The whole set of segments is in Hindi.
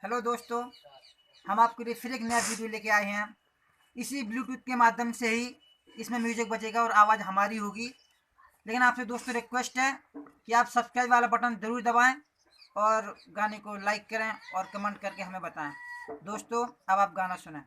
हेलो दोस्तों, हम आपके लिए फिर एक नया वीडियो लेके आए हैं। इसी ब्लूटूथ के माध्यम से ही इसमें म्यूजिक बजेगा और आवाज़ हमारी होगी। लेकिन आपसे दोस्तों रिक्वेस्ट है कि आप सब्सक्राइब वाला बटन ज़रूर दबाएं और गाने को लाइक करें और कमेंट करके हमें बताएं। दोस्तों, अब आप गाना सुनें।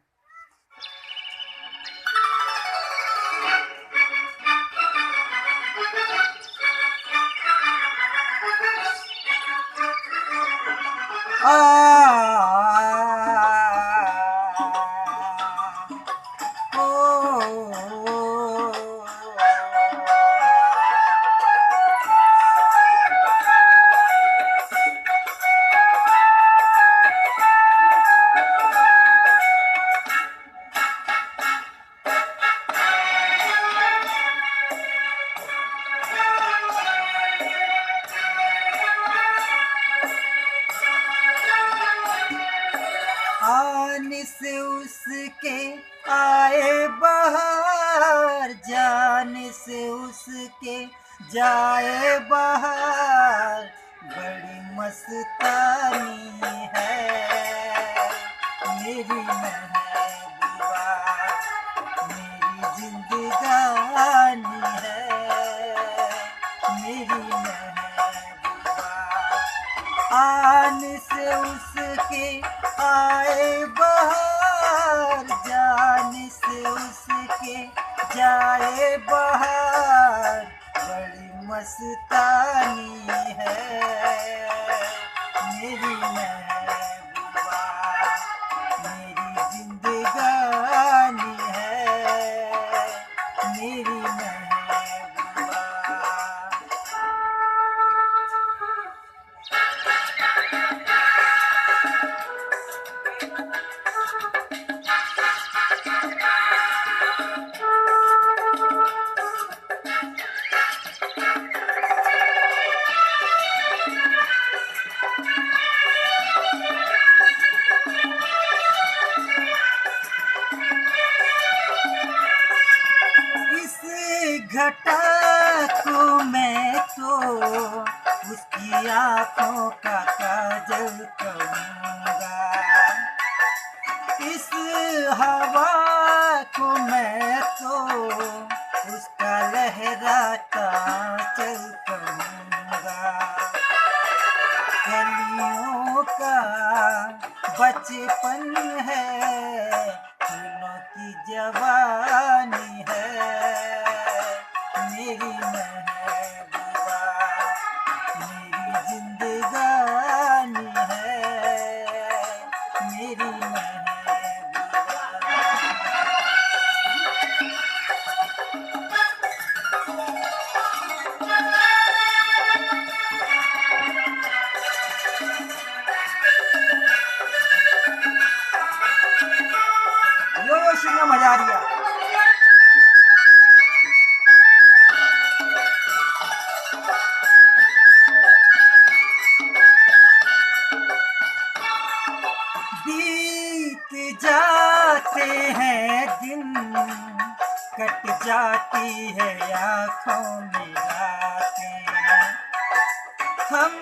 आने से उसके आए बहार, जाने से उसके जाए बहार। बड़ी मस्तानी है मेरी महबूबा, मेरी जिंदगानी है मेरी महबूबा। आने से उसके आए बहार, जाने से उसके जाए बहार। बड़ी मस्तानी है मेरी महबूबा, मेरी जिंदगानी है मेरी महबूबा। घटा को मैं तो उसकी आँखों का काजल कहूँगा, इस हवा को मैं तो उसका लहराता चल कहूँगा। कलियों का बचपन है, फूलों की जवानी है मेरी महबूबा, मेरी जिंदगानी है मेरी महबूबा। यो शिमला मजा आ रही है। बीत जाते हैं दिन, कट जाती है आँखों में रातें। हम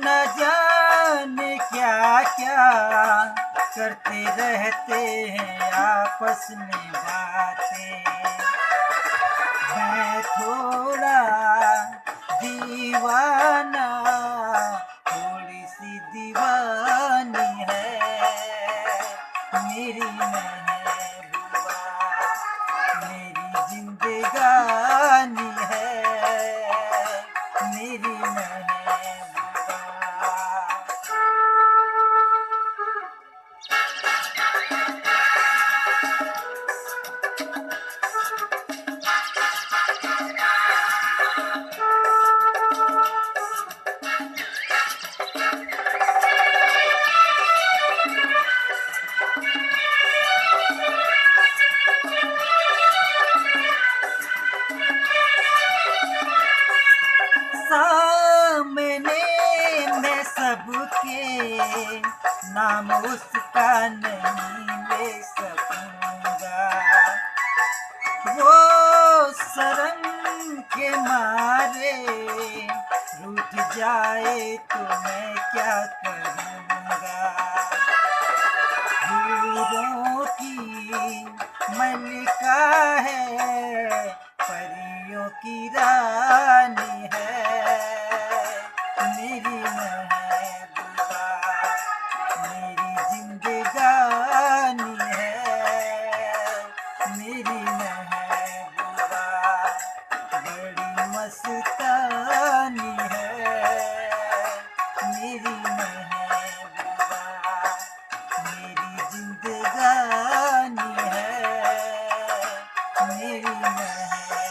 न जाने क्या क्या करते रहते हैं आपस में बातें। मैं थोड़ा दीवाना, थोड़ी सी दीवानी है मेरी महबूबा, मेरी जिंदगानी है मेरी महबूबा। सामने मैं सबके नाम उसका नहीं ले सकूंगा, वो शर्म के मारे रूठ जाए तो मैं क्या करूँगा। मेरी महबूबा मेरी जिंदगानी है, मेरी महबूबा बड़ी मस्तानी है, मेरी महबूबा मेरी जिंदगानी है, मेरी महबूबा।